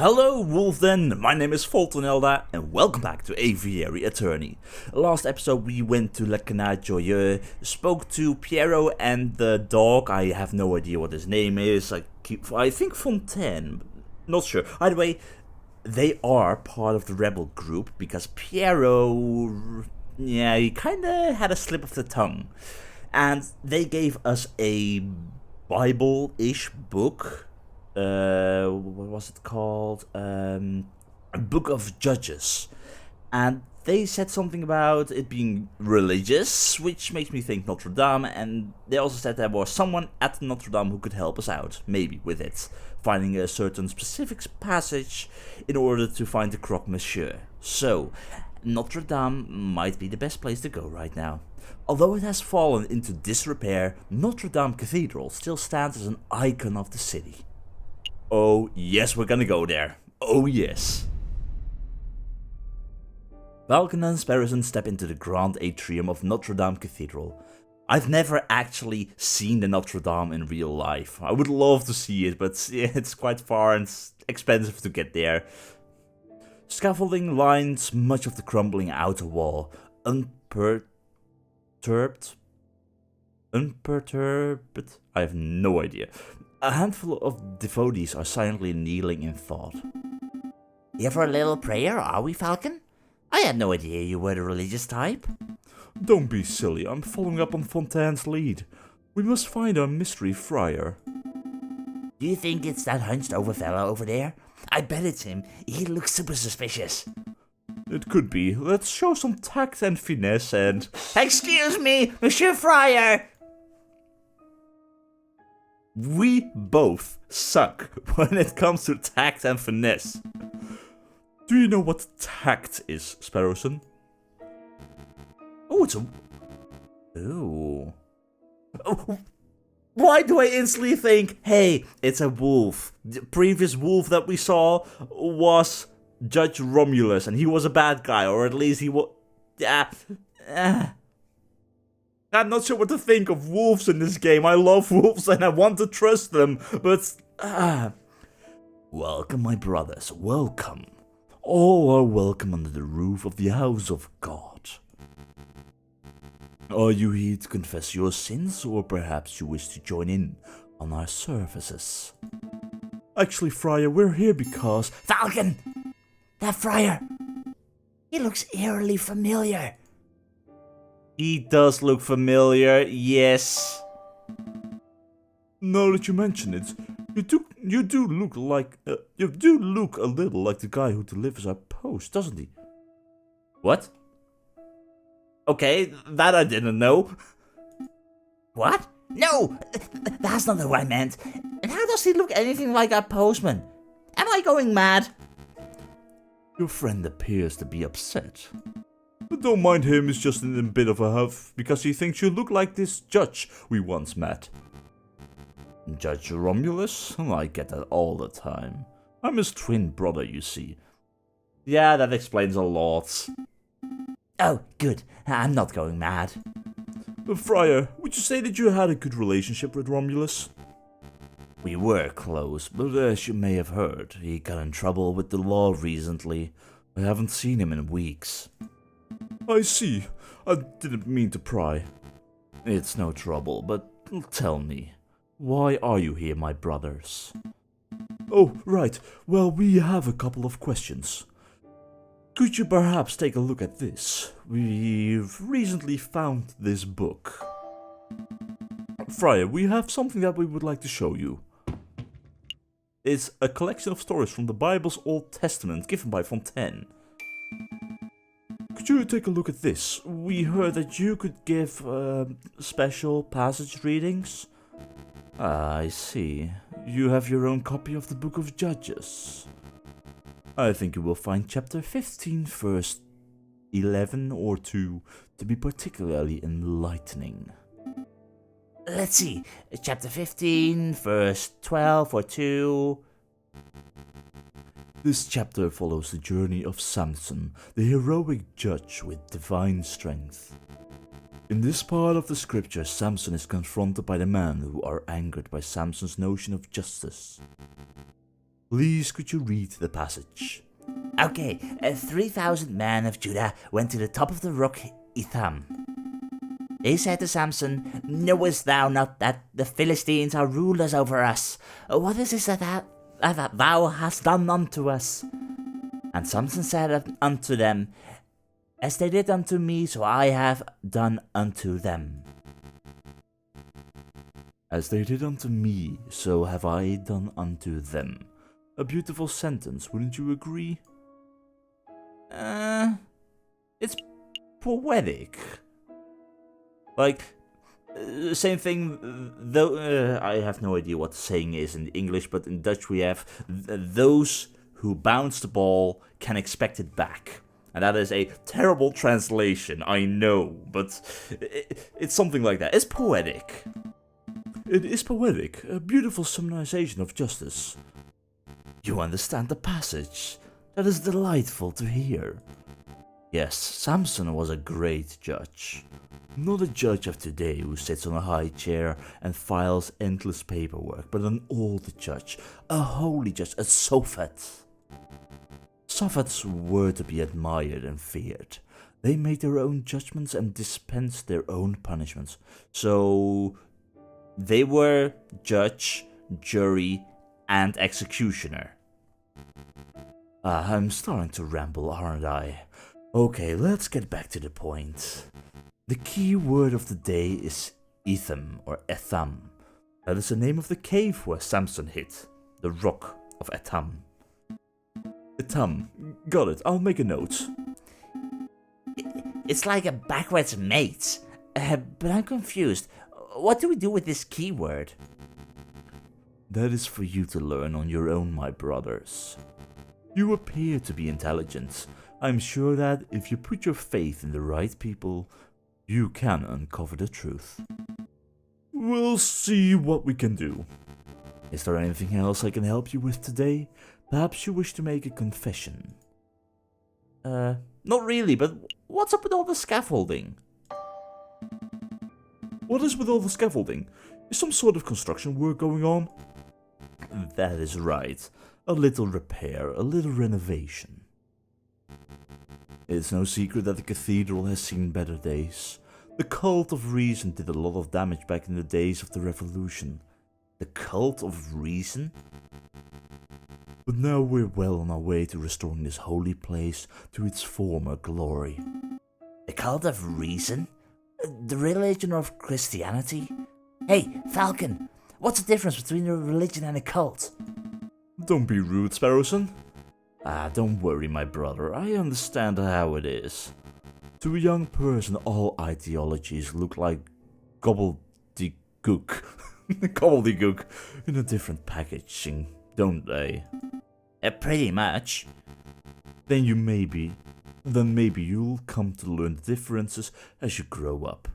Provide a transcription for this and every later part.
Hello Wolfden, my name is Voltorn Elda and welcome back to Aviary Attorney. Last episode we went to Le Canard Joyeux, spoke to Piero and the dog. I have no idea what his name is. I think Fontaine, not sure. Either way, they are part of the rebel group because Piero, he kinda had a slip of the tongue. And they gave us a Bible-ish book. What was it called? A book of Judges. And they said something about it being religious, which makes me think Notre Dame, and they also said there was someone at Notre Dame who could help us out, maybe with it, finding a certain specific passage in order to find the croque monsieur. So, Notre Dame might be the best place to go right now. Although it has fallen into disrepair, Notre Dame Cathedral still stands as an icon of the city. Oh yes, we're gonna go there. Oh yes. Falcon and Sparrowson step into the grand atrium of Notre Dame Cathedral. I've never actually seen the Notre Dame in real life. I would love to see it, but it's quite far and it's expensive to get there. Scaffolding lines much of the crumbling outer wall, unperturbed. I have no idea. A handful of devotees are silently kneeling in thought. Here for a little prayer, are we, Falcon? I had no idea you were the religious type. Don't be silly, I'm following up on Fontaine's lead. We must find our mystery friar. Do you think it's that hunched over fella over there? I bet it's him. He looks super suspicious. It could be. Let's show some tact and finesse and... Excuse me, Monsieur Friar! We both suck when it comes to tact and finesse. Do you know what tact is, Sparrowson? Oh, it's a... Ooh. Oh, why do I instantly think, hey, it's a wolf? The previous wolf that we saw was Judge Romulus, and he was a bad guy, or at least he was... I'm not sure what to think of wolves in this game. I love wolves and I want to trust them, but... Welcome, my brothers, welcome. All are welcome under the roof of the house of God. Are you here to confess your sins, or perhaps you wish to join in on our services? Actually, Friar, we're here because... Falcon! That friar! He looks eerily familiar. He does look familiar, yes. Now that you mention it, you do look a little like the guy who delivers our post, doesn't he? What? Okay, that I didn't know. What? No, that's not who I meant. And how does he look anything like our postman? Am I going mad? Your friend appears to be upset. But don't mind him, he's just in a bit of a huff, because he thinks you look like this judge we once met. Judge Romulus? I get that all the time. I'm his twin brother, you see. Yeah, that explains a lot. Oh, good. I'm not going mad. Friar, would you say that you had a good relationship with Romulus? We were close, but as you may have heard, he got in trouble with the law recently. I haven't seen him in weeks. I see. I didn't mean to pry. It's no trouble, but tell me, why are you here, my brothers? Oh, right. Well, we have a couple of questions. Could you perhaps take a look at this? We've recently found this book. Friar, we have something that we would like to show you. It's a collection of stories from the Bible's Old Testament given by Fontaine. Could you take a look at this? We heard that you could give special passage readings. I see. You have your own copy of the Book of Judges. I think you will find chapter 15, verse 11 or 2 to be particularly enlightening. Let's see, chapter 15, verse 12 or 2... This chapter follows the journey of Samson, the heroic judge with divine strength. In this part of the scripture, Samson is confronted by the men who are angered by Samson's notion of justice. Please could you read the passage? Okay, 3,000 men of Judah went to the top of the rock Etham. They said to Samson, Knowest thou not that the Philistines are rulers over us? What is this that thou hast done unto us? And Samson said unto them, As they did unto me, so I have done unto them. As they did unto me, so have I done unto them. A beautiful sentence, wouldn't you agree? It's poetic. Like, same thing, though, I have no idea what the saying is in English, but in Dutch we have, those who bounce the ball can expect it back. And that is a terrible translation, I know, but it's something like that. It's poetic. It is poetic, a beautiful summarization of justice. You understand the passage. That is delightful to hear. Yes, Samson was a great judge. Not a judge of today who sits on a high chair and files endless paperwork, but an old judge, a holy judge, a Sophat. Sophats were to be admired and feared. They made their own judgments and dispensed their own punishments. So they were judge, jury, and executioner. I'm starting to ramble, aren't I? Okay, let's get back to the point. The key word of the day is Etham or Etham. That is the name of the cave where Samson hid, the rock of Etham. Etham, got it, I'll make a note. It's like a backwards mate. But I'm confused. What do we do with this keyword? That is for you to learn on your own, my brothers. You appear to be intelligent. I'm sure that if you put your faith in the right people, you can uncover the truth. We'll see what we can do. Is there anything else I can help you with today? Perhaps you wish to make a confession. Not really, but what's up with all the scaffolding? What is with all the scaffolding? Is some sort of construction work going on? That is right. A little repair, a little renovation. It's no secret that the cathedral has seen better days. The cult of reason did a lot of damage back in the days of the revolution. The cult of reason? But now we're well on our way to restoring this holy place to its former glory. The cult of reason? The religion of Christianity? Hey, Falcon, what's the difference between a religion and a cult? Don't be rude, Sparrowson. Don't worry, my brother, I understand how it is. To a young person, all ideologies look like gobbledygook. Gobbledygook in a different packaging, don't they? Pretty much. Then maybe you'll come to learn the differences as you grow up.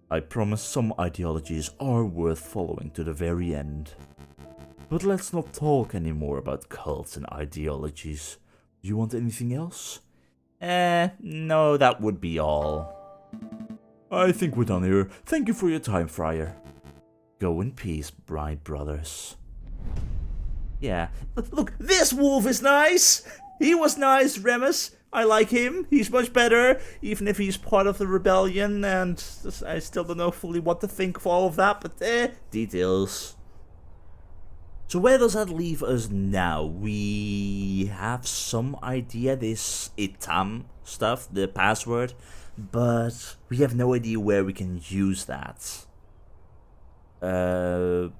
I promise some ideologies are worth following to the very end. But let's not talk anymore about cults and ideologies. Do you want anything else? No, that would be all. I think we're done here. Thank you for your time, Friar. Go in peace, bride brothers. Yeah. Look, this wolf is nice! He was nice, Remus. I like him. He's much better, even if he's part of the rebellion, and I still don't know fully what to think of all of that, but details. So where does that leave us now? We have some idea, this Etham stuff, the password, but we have no idea where we can use that. The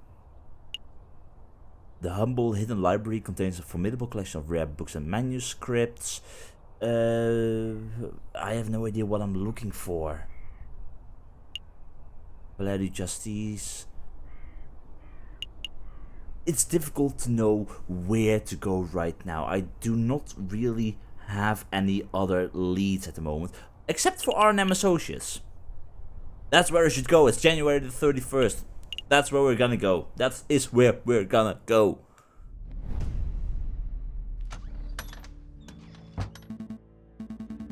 humble hidden library contains a formidable collection of rare books and manuscripts. I have no idea what I'm looking for. Valerie Justice. It's difficult to know where to go right now. I do not really have any other leads at the moment, except for R&M Associates. That's where I should go. It's January the 31st. That's where we're gonna go. That is where we're gonna go.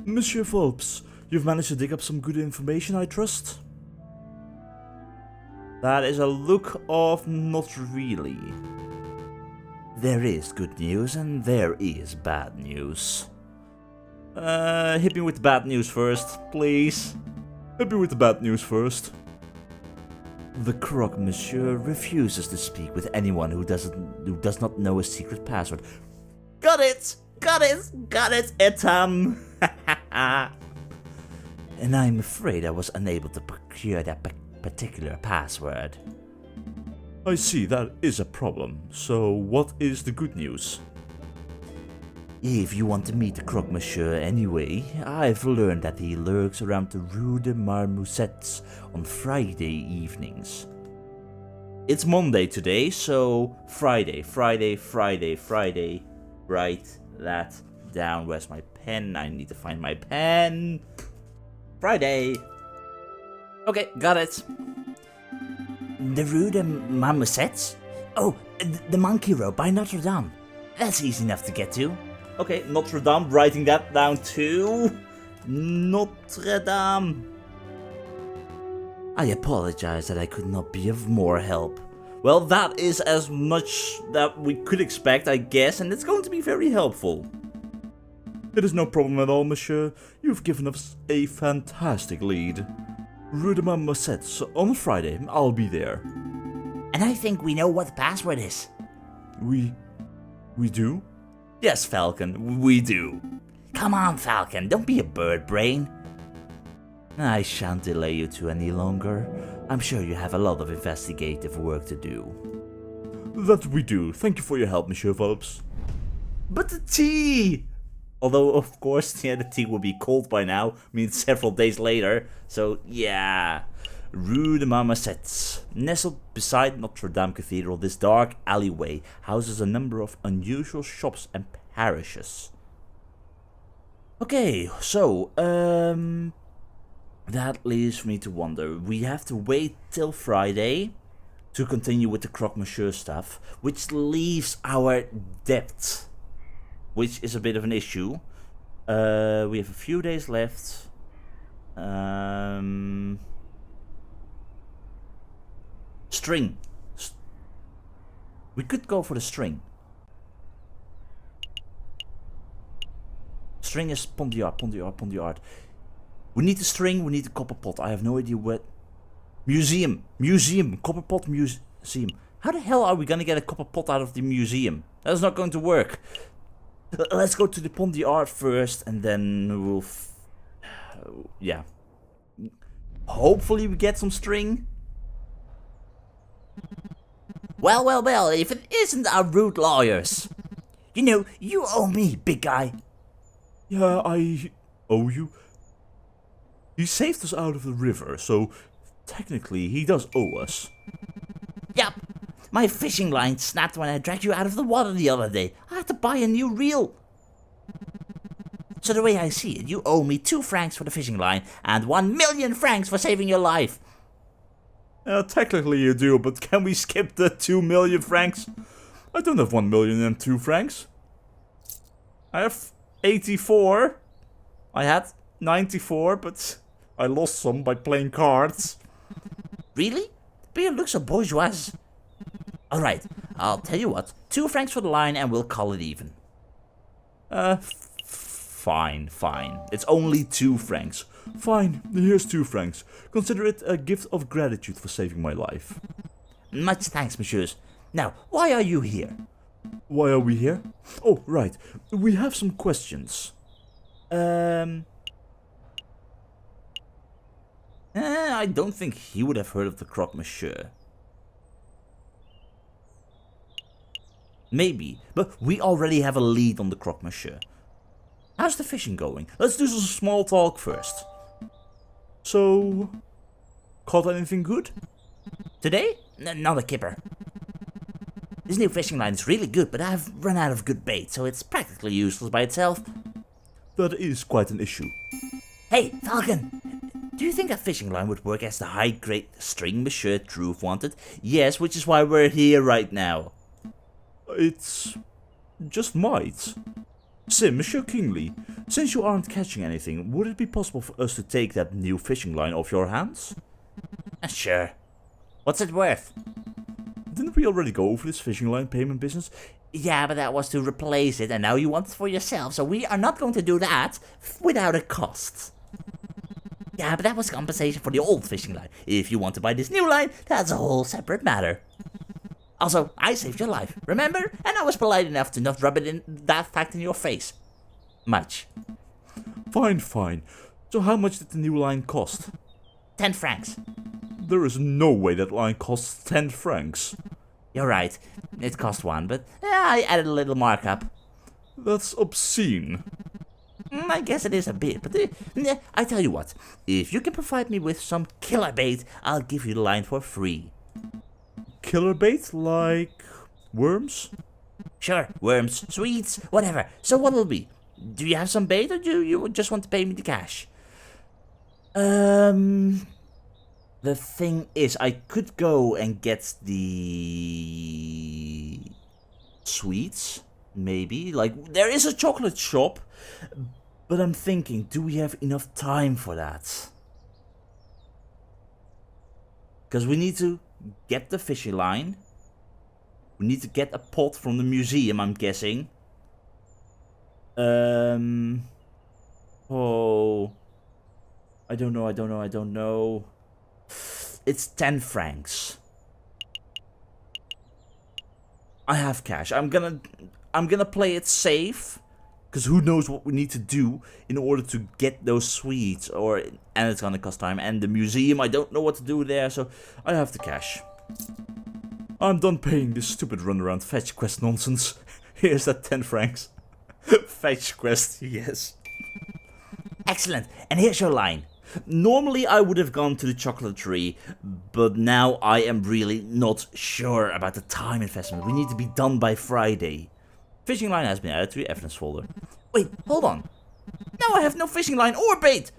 Monsieur Phelps, you've managed to dig up some good information, I trust? That is a look of not really. There is good news and there is bad news. Hit me with the bad news first, please. Hit me with the bad news first. The Croque Monsieur refuses to speak with anyone who does not know a secret password. Got it! Etam! And I'm afraid I was unable to procure that particular password. I see, that is a problem. So what is the good news? If you want to meet the Croque Monsieur anyway, I've learned that he lurks around the Rue de Marmousets on Friday evenings. It's Monday today, so Friday. Write that down. Where's my pen? I need to find my pen. Friday. Okay, got it. The Rue de Marmousets? Oh, the Monkey Road by Notre Dame. That's easy enough to get to. Okay, Notre Dame, writing that down too. Notre Dame. I apologize that I could not be of more help. Well, that is as much that we could expect, I guess, and it's going to be very helpful. It is no problem at all, monsieur. You've given us a fantastic lead. Rue de Marmousets on Friday. I'll be there. And I think we know what the password is. We do? Yes, Falcon, we do. Come on, Falcon, don't be a bird brain. I shan't delay you two any longer. I'm sure you have a lot of investigative work to do. That we do. Thank you for your help, Monsieur Phelps. But the tea! Although, of course, the tea will be cold by now. Means several days later. So, yeah. Rue de Marmousets. Nestled beside Notre Dame Cathedral, this dark alleyway houses a number of unusual shops and parishes. Okay, so, that leaves me to wonder. We have to wait till Friday to continue with the Croque Monsieur stuff, which leaves our debt, which is a bit of an issue. We have a few days left. String. We could go for the string. String is Pont d'Art. We need the string, we need the copper pot. I have no idea what. Museum. Copper pot museum. How the hell are we gonna get a copper pot out of the museum? That's not going to work. Let's go to the Pont d'Art first, and then we'll. Yeah. Hopefully we get some string. Well, if it isn't our rude lawyers. You know, you owe me, big guy. Yeah, I owe you. He saved us out of the river, so technically he does owe us. Yep. My fishing line snapped when I dragged you out of the water the other day. I had to buy a new reel. So the way I see it, you owe me 2 francs for the fishing line and 1,000,000 francs for saving your life. Technically you do, but can we skip the 2,000,000 francs? I don't have 1,002 francs. I have 84. I had 94, but I lost some by playing cards. Really? Beer looks so bourgeois. Alright, I'll tell you what. 2 francs for the line and we'll call it even. Fine. It's only 2 francs. Fine, here's 2 francs. Consider it a gift of gratitude for saving my life. Much thanks, messieurs. Now, why are you here? Why are we here? Oh, right. We have some questions. I don't think he would have heard of the Croque Monsieur. Maybe, but we already have a lead on the Croque Monsieur. How's the fishing going? Let's do some small talk first. So, caught anything good? Today? Not a kipper. This new fishing line is really good, but I've run out of good bait, so it's practically useless by itself. That is quite an issue. Hey, Falcon! Do you think a fishing line would work as the high-grade string Monsieur Truth wanted? Yes, which is why we're here right now. It's just might. Say, Monsieur Kingley, since you aren't catching anything, would it be possible for us to take that new fishing line off your hands? Sure. What's it worth? Didn't we already go over this fishing line payment business? Yeah, but that was to replace it, and now you want it for yourself, so we are not going to do that without a cost. Yeah, but that was compensation for the old fishing line. If you want to buy this new line, that's a whole separate matter. Also, I saved your life, remember? And I was polite enough to not rub that fact in your face. Much. Fine, fine. So how much did the new line cost? 10 francs. There is no way that line costs 10 francs. You're right, it cost 1, but I added a little markup. That's obscene. I guess it is a bit, but I tell you what, if you can provide me with some killer bait, I'll give you the line for free. Killer bait? Like worms? Sure, worms, sweets, whatever. So what'll it be? Do you have some bait, or do you just want to pay me the cash? The thing is, I could go and get the sweets, maybe. Like, there is a chocolate shop, but I'm thinking, do we have enough time for that? Because we need to get the fishing line. We need to get a pot from the museum, I'm guessing. Oh, I don't know. It's 10 francs. I have cash. I'm gonna play it safe, because who knows what we need to do in order to get those sweets, and it's gonna cost time. And the museum, I don't know what to do there, so I have the cash. I'm done paying this stupid runaround fetch quest nonsense. Here's that 10 francs. Fetch quest, yes. Excellent, and here's your line. Normally I would have gone to the chocolate tree, but now I am really not sure about the time investment. We need to be done by Friday. Fishing line has been added to the evidence folder. Wait, hold on. Now I have no fishing line or bait.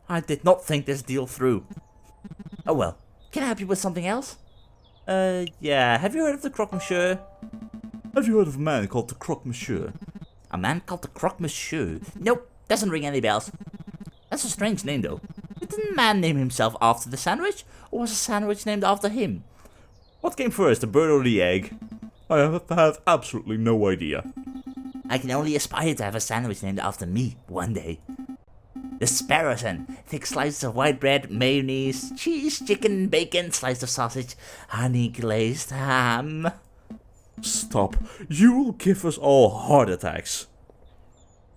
I did not think this deal through. Oh well, can I help you with something else? Yeah, have you heard of the Croque Monsieur? Have you heard of a man called the Croque Monsieur? A man called the Croque Monsieur? Nope, doesn't ring any bells. That's a strange name though. Didn't the man name himself after the sandwich, or was the sandwich named after him? What came first, the bird or the egg? I have absolutely no idea. I can only aspire to have a sandwich named after me one day. The Sparrowson, thick slices of white bread, mayonnaise, cheese, chicken, bacon, slice of sausage, honey glazed ham. Stop. You will give us all heart attacks.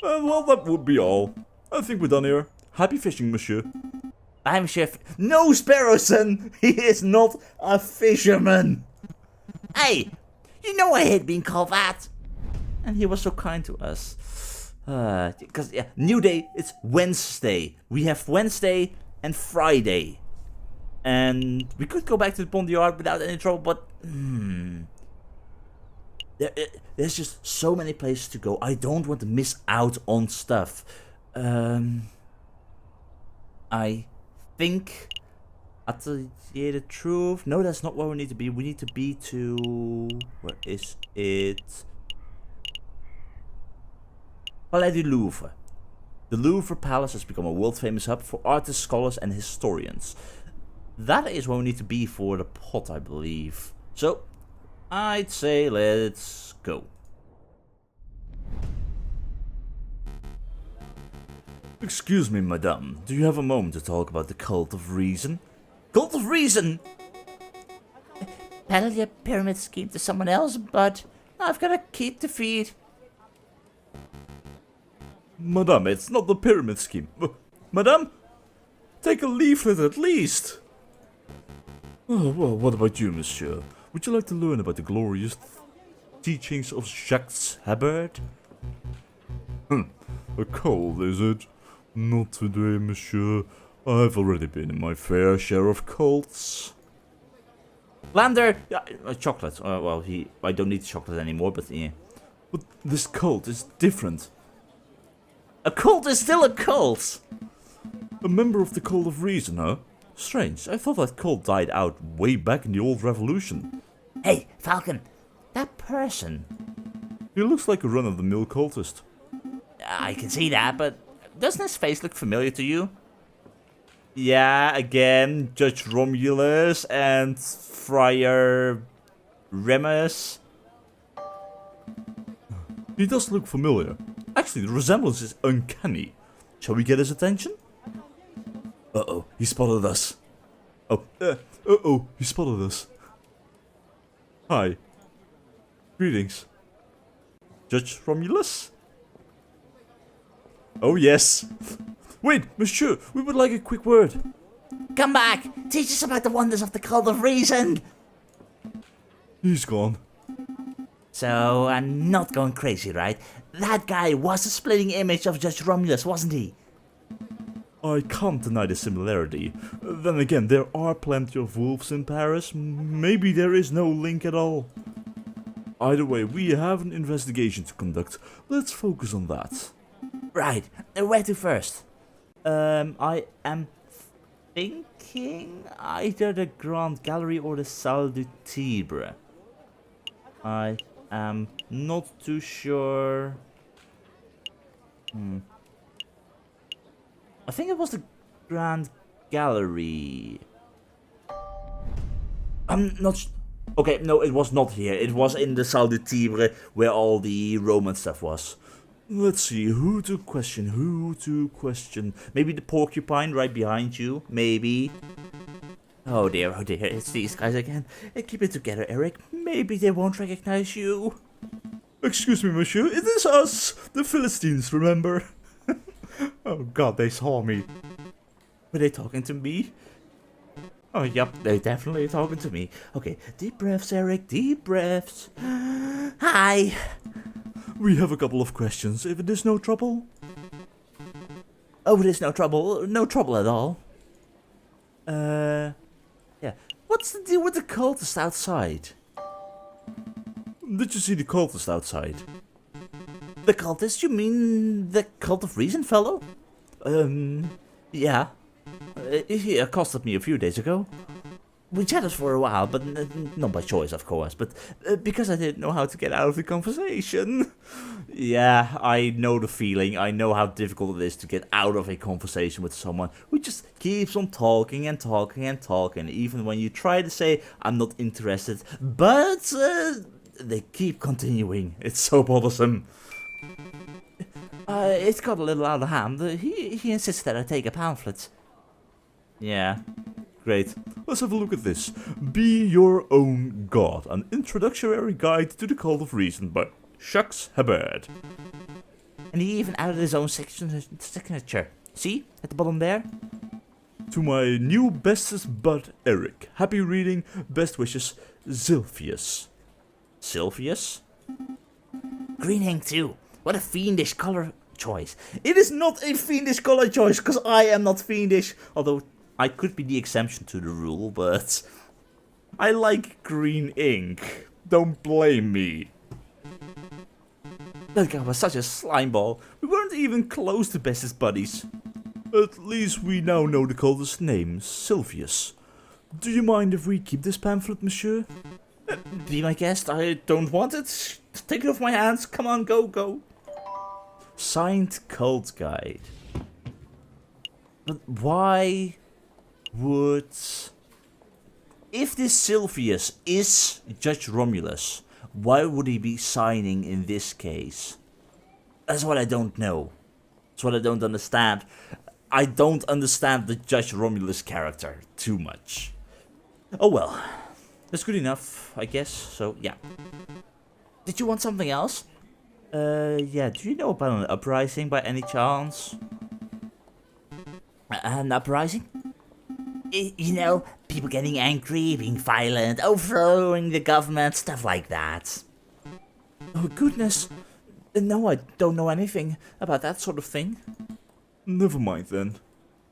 Well, that would be all. I think we're done here. Happy fishing, monsieur. Bye, monsieur. No, Sparrowson! He is not a fisherman! Hey! You know I hate being called that! And he was so kind to us. Because, yeah, new day, it's Wednesday. We have Wednesday and Friday. And we could go back to the Pond Yard without any trouble, but... There's just so many places to go. I don't want to miss out on stuff. I think Atelier the Truth. No, that's not where we need to be. We need to be to... Where is it? Palais du Louvre. The Louvre Palace has become a world-famous hub for artists, scholars, and historians. That is where we need to be for the pot, I believe. So, I'd say let's go. Excuse me, madame. Do you have a moment to talk about the Cult of Reason? Cult of Reason? Peddle your pyramid scheme to someone else, but I've got a kid to feed. Madame, it's not the pyramid scheme. Madame? Take a leaflet at least. Oh, well, what about you, monsieur? Would you like to learn about the glorious teachings of Jacques Habert? A cold, is it? Not today, monsieur. I've already been in my fair share of cults. Lander! Chocolate. Well, I don't need chocolate anymore, but yeah. But this cult is different. A cult is still a cult! A member of the Cult of Reason, huh? Strange, I thought that cult died out way back in the old revolution. Hey, Falcon, that person. He looks like a run-of-the-mill cultist. I can see that, but doesn't his face look familiar to you? Yeah, again, Judge Romulus and Friar Remus. He does look familiar. Actually, the resemblance is uncanny. Shall we get his attention? Uh-oh, he spotted us. Uh-oh, he spotted us. Hi. Greetings. Judge Romulus? Oh yes. Wait, monsieur, we would like a quick word. Come back! Teach us about the wonders of the cult of reason! He's gone. So, I'm not going crazy, right? That guy was a splitting image of Judge Romulus, wasn't he? I can't deny the similarity. Then again, there are plenty of wolves in Paris. Maybe there is no link at all. Either way, we have an investigation to conduct. Let's focus on that. Right, where to first? I am thinking either the Grand Gallery or the Salle du Tibre. I am not too sure. I think it was the Grand Gallery. I'm not. Okay, no, it was not here. It was in the Salle du Tibre where all the Roman stuff was. Let's see, who to question. Maybe the porcupine right behind you, maybe. Oh dear, it's these guys again. Keep it together, Eric. Maybe they won't recognize you. Excuse me, monsieur, it is us, the Philistines, remember? Oh god, they saw me. Were they talking to me? Oh, yep, they're definitely talking to me. Okay, deep breaths, Eric, deep breaths. Hi. We have a couple of questions, if it is no trouble. Oh, it is no trouble at all. Yeah. What's the deal with the cultist outside? Did you see the cultist outside? The cultist? You mean the cult of reason fellow? Yeah. He accosted me a few days ago. We chatted for a while, but not by choice, of course, but because I didn't know how to get out of the conversation. Yeah, I know the feeling. I know how difficult it is to get out of a conversation with someone who just keeps on talking and talking and talking, even when you try to say, I'm not interested, but they keep continuing. It's so bothersome. It got a little out of hand. He insists that I take a pamphlet. Yeah. Great. Let's have a look at this. Be Your Own God, an introductory guide to the cult of reason by Shucks Hubbard. And he even added his own signature. See? At the bottom there? To my new bestest bud, Eric. Happy reading. Best wishes, Sylvius. Sylvius? Green ink too. What a fiendish color choice. It is not a fiendish color choice, because I am not fiendish. Although I could be the exception to the rule, but I like green ink. Don't blame me. That guy was such a slimeball. We weren't even close to bestest buddies. At least we now know the cultist's name, Sylvius. Do you mind if we keep this pamphlet, monsieur? Be my guest, I don't want it. Take it off my hands. Come on, go. Signed Cult Guide. But why would... If this Sylvius is Judge Romulus, why would he be signing in this case? That's what I don't know. That's what I don't understand. I don't understand the Judge Romulus character too much. Oh well. That's good enough, I guess. So, yeah. Did you want something else? Yeah. Do you know about an uprising by any chance? An uprising? You know, people getting angry, being violent, overthrowing the government, stuff like that. Oh, goodness. No, I don't know anything about that sort of thing. Never mind then.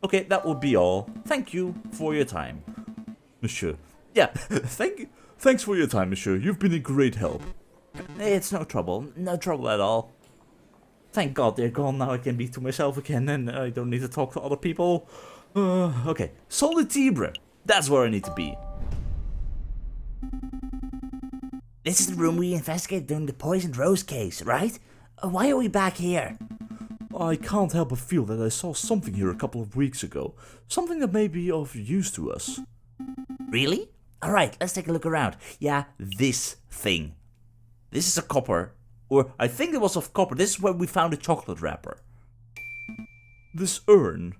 Okay, that will be all. Thank you for your time, monsieur. Yeah, thanks for your time, monsieur. You've been a great help. It's no trouble at all. Thank God they're gone, now I can be to myself again and I don't need to talk to other people. Okay, Salle du Tibre. That's where I need to be. This is the room we investigated during the poisoned rose case, right? Why are we back here? I can't help but feel that I saw something here a couple of weeks ago. Something that may be of use to us. Really? Alright, let's take a look around. Yeah, this thing. This is a copper. Or I think it was of copper. This is where we found the chocolate wrapper. This urn.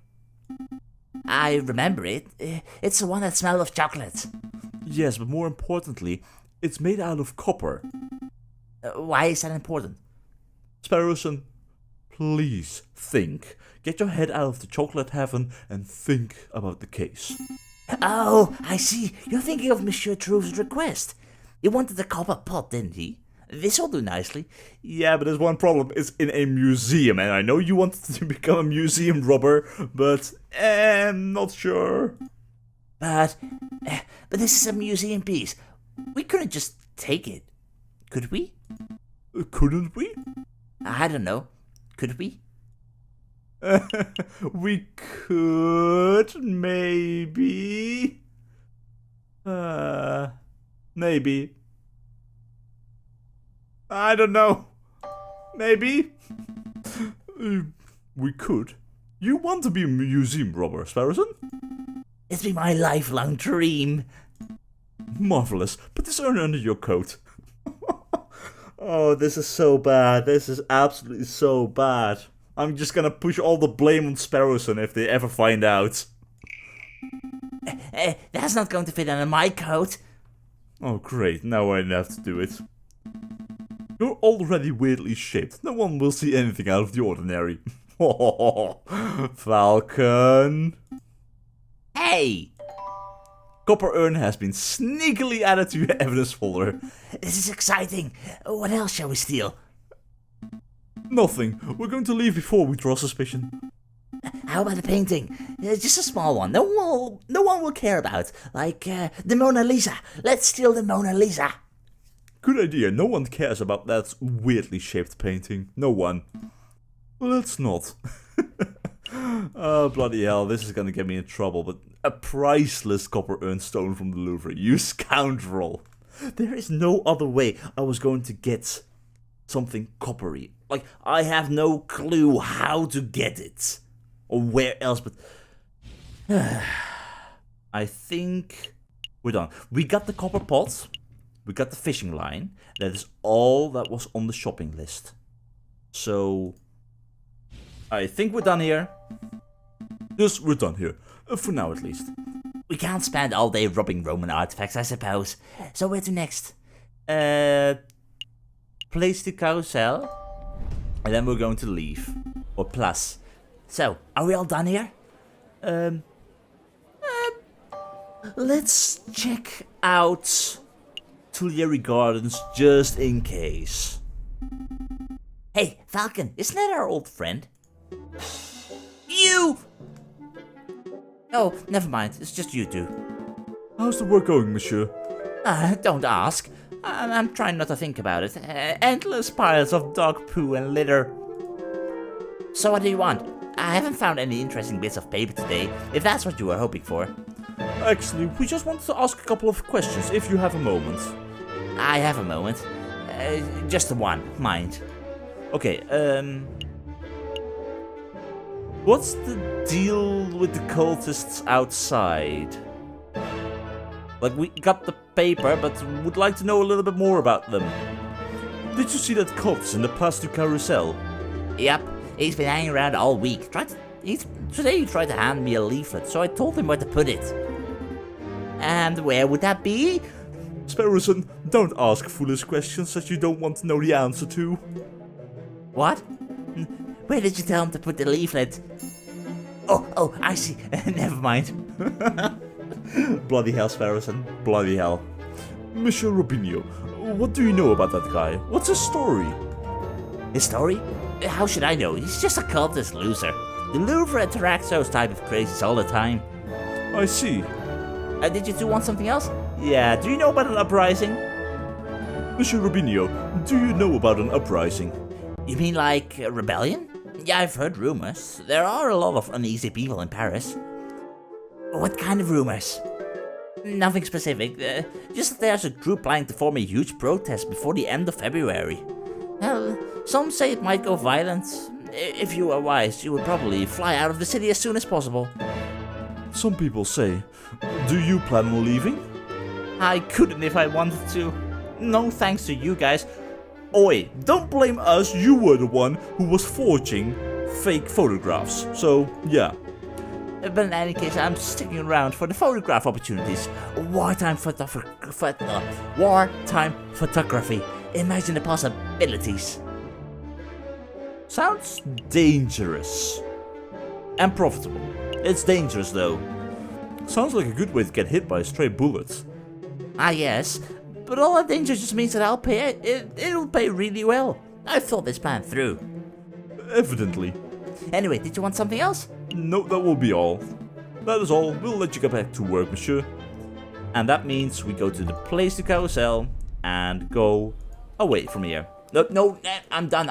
I remember it. It's the one that smelled of chocolate. Yes, but more importantly, it's made out of copper. Why is that important? Sparrowson, please think. Get your head out of the chocolate heaven and think about the case. Oh, I see. You're thinking of Monsieur Troux's request. He wanted a copper pot, didn't he? This'll do nicely. Yeah, but there's one problem. It's in a museum, and I know you wanted to become a museum robber, but I'm not sure. But this is a museum piece. We couldn't just take it, could we? Couldn't we? I don't know. Could we? We could, maybe. Maybe. I don't know. Maybe. We could. You want to be a museum robber, Sparrowson? It's been my lifelong dream. Marvelous. Put this urn under your coat. Oh, this is so bad. This is absolutely so bad. I'm just gonna push all the blame on Sparrowson if they ever find out. That's not going to fit under my coat. Oh, great. Now I have to do it. You're already weirdly shaped. No one will see anything out of the ordinary. Falcon. Hey! Copper urn has been sneakily added to your evidence folder. This is exciting. What else shall we steal? Nothing. We're going to leave before we draw suspicion. How about a painting? Just a small one. No one will care about. Like the Mona Lisa. Let's steal the Mona Lisa. Good idea. No one cares about that weirdly shaped painting. No one. Let's not. Oh, bloody hell. This is gonna get me in trouble. But a priceless copper urn stone from the Louvre. You scoundrel. There is no other way I was going to get something coppery. Like, I have no clue how to get it. Or where else, but... I think we're done. We got the copper pot. We got the fishing line. That is all that was on the shopping list. So... I think we're done here. Yes, we're done here. For now, at least. We can't spend all day robbing Roman artifacts, I suppose. So where to next? Place the carousel. And then we're going to leave. Or plus. So, are we all done here? Let's check out Tuileries Gardens just in case. Hey, Falcon, isn't that our old friend? You! Oh, never mind. It's just you two. How's the work going, monsieur? Don't ask. I'm trying not to think about it. Endless piles of dog poo and litter. So what do you want? I haven't found any interesting bits of paper today, if that's what you were hoping for. Actually, we just wanted to ask a couple of questions, if you have a moment. I have a moment. Just the one, mind. Okay, what's the deal with the cultists outside? Like, we got the paper, but would like to know a little bit more about them. Did you see that cultist in the Place du Carousel? Yep, he's been hanging around all week. Today he tried to hand me a leaflet, so I told him where to put it. And where would that be? Sparrowson, don't ask foolish questions that you don't want to know the answer to. What? Where did you tell him to put the leaflet? Oh, I see. Never mind. Bloody hell, Sparrowson. Bloody hell. Monsieur Robinho, what do you know about that guy? What's his story? His story? How should I know? He's just a cultist loser. The Louvre attracts those type of crazies all the time. I see. Did you two want something else? Yeah, do you know about an uprising? Monsieur Robinho, do you know about an uprising? You mean like a rebellion? Yeah, I've heard rumors. There are a lot of uneasy people in Paris. What kind of rumors? Nothing specific. Just that there's a group planning to form a huge protest before the end of February. Well, some say it might go violent. If you were wise, you would probably fly out of the city as soon as possible. Some people say. Do you plan on leaving? I couldn't if I wanted to. No thanks to you guys. Oi, don't blame us, you were the one who was forging fake photographs. So, yeah. But in any case, I'm sticking around for the photograph opportunities. Wartime photography. Imagine the possibilities. Sounds dangerous. And profitable. It's dangerous though. Sounds like a good way to get hit by a stray bullet. Ah yes, but all that danger just means that it'll pay really well. I've thought this plan through. Evidently. Anyway, did you want something else? No, that will be all. That is all. We'll let you get back to work, monsieur. And that means we go to the place to carousel and go away from here. No, I'm done.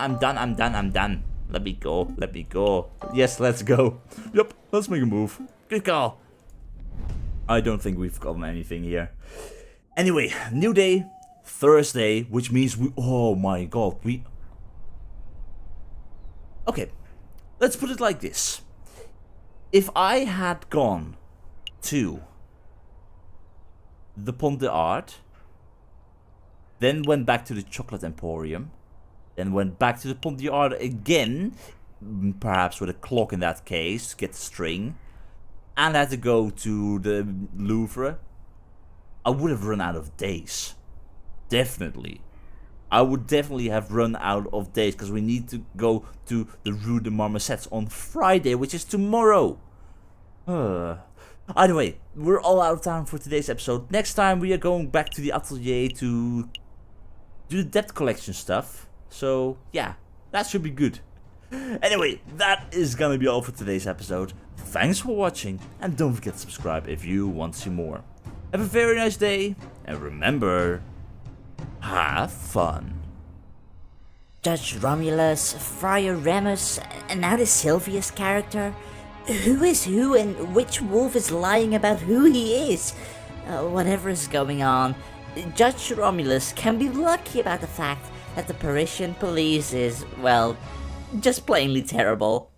Let me go. Yes, let's go. Yep, let's make a move. Good call. I don't think we've gotten anything here. Anyway, new day, Thursday, which means oh my god, okay, let's put it like this. If I had gone to the Pont de Art, then went back to the Chocolate Emporium, then went back to the Pont de Art again, perhaps with a clock in that case, get the string, and had to go to the Louvre, I would have run out of days. Definitely. I would definitely have run out of days because we need to go to the Rue de Marmosettes on Friday, which is tomorrow. Either way, we're all out of time for today's episode. Next time we are going back to the atelier to do the debt collection stuff. So yeah, that should be good. Anyway, that is gonna be all for today's episode. Thanks for watching, and don't forget to subscribe if you want to see more. Have a very nice day, and remember, have fun. Judge Romulus, Friar Remus, and now the Sylvius character? Who is who and which wolf is lying about who he is? Whatever is going on, Judge Romulus can be lucky about the fact that the Parisian police is, well, just plainly terrible.